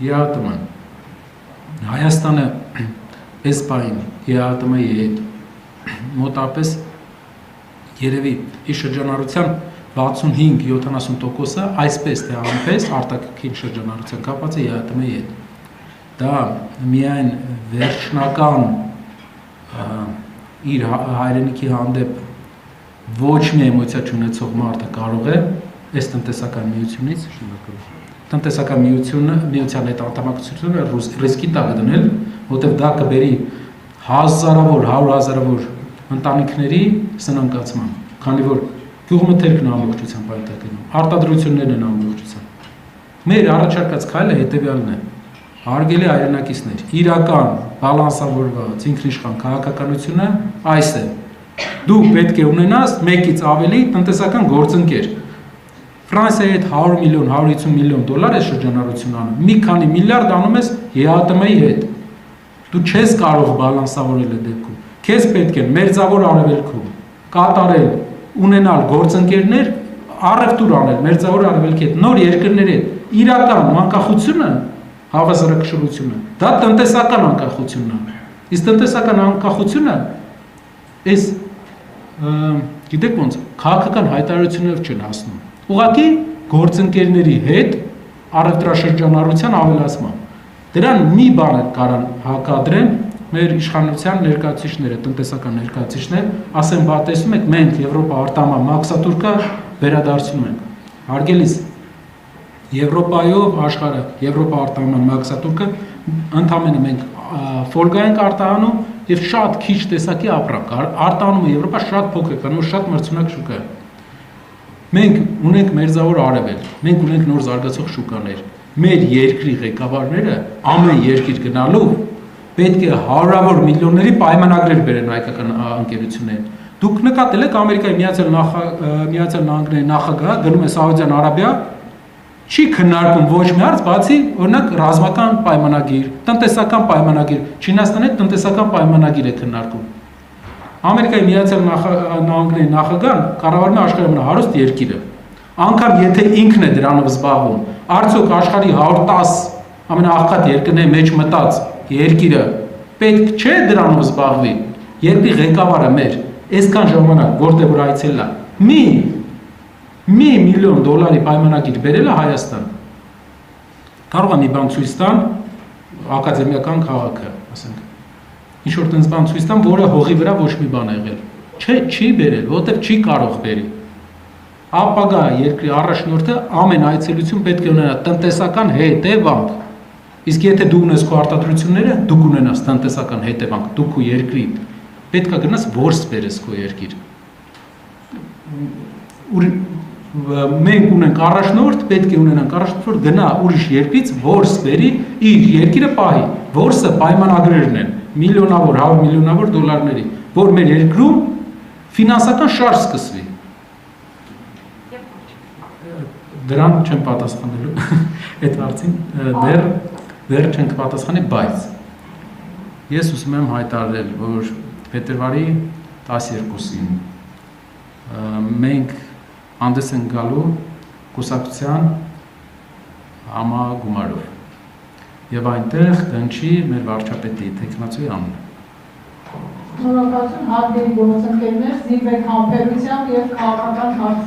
ԵԱՏՄ-ն Հայաստանը այս պահին ԵԱՏՄ-ի հետ մոտապես երևի իր շրջանառության 65-70%-ը այսպես թե այնպես արտաքին շրջանառության կապված է ԵԱՏՄ-ի հետ։ Դա միայն վերջնական իր հայրենիքի հանդեպ ոչ մի էմոցիա չունեցող մարդը կարող է այս տնտեսական միության հետ անդամակցությունը ռիսկի տակ դնել, որտեղ դա կբերի հազարավոր, 100,000-ավոր ընտանիքների սնանկացման, քանի որ գյուղմթերքն ամբողջությամբ այդտեղում, արտադրություններն են ամբողջությամբ։ Մեր առաջարկած քայլը հետևյալն է. հարգելի հայրենակիցներ, իրական բալանսավորված ինքնիշխան քաղաքականությունը այս է. դու պետք է ունենաս մեկից ավելի տնտեսական գործընկեր։ Ֆրանսիայի հետ 100 միլիոն, 150 միլիոն դոլար է շրջանառություն անում, մի քանի միլիարդ անում ես ԵԱՏՄ-ի հետ։ Դու չես կարող բալանսավորել այդ դեպքում։ Քեզ պետք է մերձավոր արևելքում կատարել, ունենալ գործընկերներ, առևտուր անել մերձավոր արևելքի հետ, նոր երկրների հետ, իրական մանկախությունը, հավասարակշռությունը, դա տնտեսական անկախությունն է։ Իսկ տնտեսական անկախությունը այս գիտեք ոնց քաղաքական հայտարարություններով չեն հասնում։ Ուղղակի գործընկերների հետ առևտրաշրջանառության ավելացման։ Դրան մի բան կարան հակադրեն մեր իշխանության ներկայացուցիչները, տնտեսական ներկայացուցիչներ, ասեն, բա տեսնում եք, մենք Եվրոպա արտահանման մաքսատուրկը վերադարձնում ենք։ Հարգելիս, Եվրոպայով աշխարհը, Եվրոպա արտահանման մաքսատուրկը ընդհանրապես մենք ֆոլգա ենք արտահանում եւ շատ քիչ տեսակի ապրանք արտահանումը Եվրոպա շատ փոքր է, քանի որ շատ մրցունակ շուկա է։ Մենք ունենք մերձավոր արևել, մենք ունենք նոր զարգացող շուկաներ։ Մեր երկրի ղեկավարները ամեն երկիր գնալու պետք է հարյուրավոր միլիոնների պայմանագրեր բերեն հայկական ընկերություններին։ Դուք նկատել եք Ամերիկայի Միացյալ Նահանգների նախագահը գնում է Սաուդյան Արաբիա, չի քննարկում ոչ մի հարց, բացի օրինակ ռազմական պայմանագիր, տնտեսական պայմանագիր, Չինաստանի տնտեսական պայմանագիր է քննարկում։ Ամերիկայի Միացյալ Նահանգների նախագահան կառավարում է աշխարհի ամենահարուստ երկիրը։ Անկամ եթե ինքն է դրանով զբաղվում, արդյոք աշխարհի 110 ամենաաղքատ երկրների մեջ մտած երկիրը պետք չէ դրանով զբաղվի։ Երկրի ղեկավարը մեր այսքան ժամանակ որտեղ որ այցելել է, մի միլիոն դոլարի պայմանագիր բերել է Հայաստան։ Կարող է մի բան ցույց տան ակադեմիական քաղաքը, ասենք։ Ինչ-որ տենց բան ցույց տան, որը հողի վրա ոչ մի բան եղել։ Չի բերել, որտեղ չի կարող բերի։ Ապագա երկրի առաջնորդը ամեն այցելություն պետք է ունենա տնտեսական հետևանք։ Իսկ եթե դու ունես քո արտադրությունները, դու կունենաս տնտեսական հետևանք, դու քո երկրի պետք է գնաս որս բերես քո երկիր։ Մենք ունենք առաջնորդ, պետք է ունենանք առաջնորդ, որ գնա ուրիշ երկրից որս բերի, իր երկիրը պահի։ Որսը պայմանագրերն են, միլիոնավոր, 100 միլիոնավոր դոլարների, որ մեր երկրում ֆինանսական շարժ սկսվի։ Դրան չեմ պատասխանելու այդ հարցին, դեռ չենք պատասխանի, բայց ես ուզում եմ հայտարարել, որ փետրվարի 12-ին մենք հանդես ենք գալու կուսակցության համագումարով եւ այնտեղ դնչի մեր վարչապետի տեխնացուի անունը։ Շնորհակալություն հարգելի գործընկերներ, զինվեք համբերությամբ եւ քաղաքական հարցեր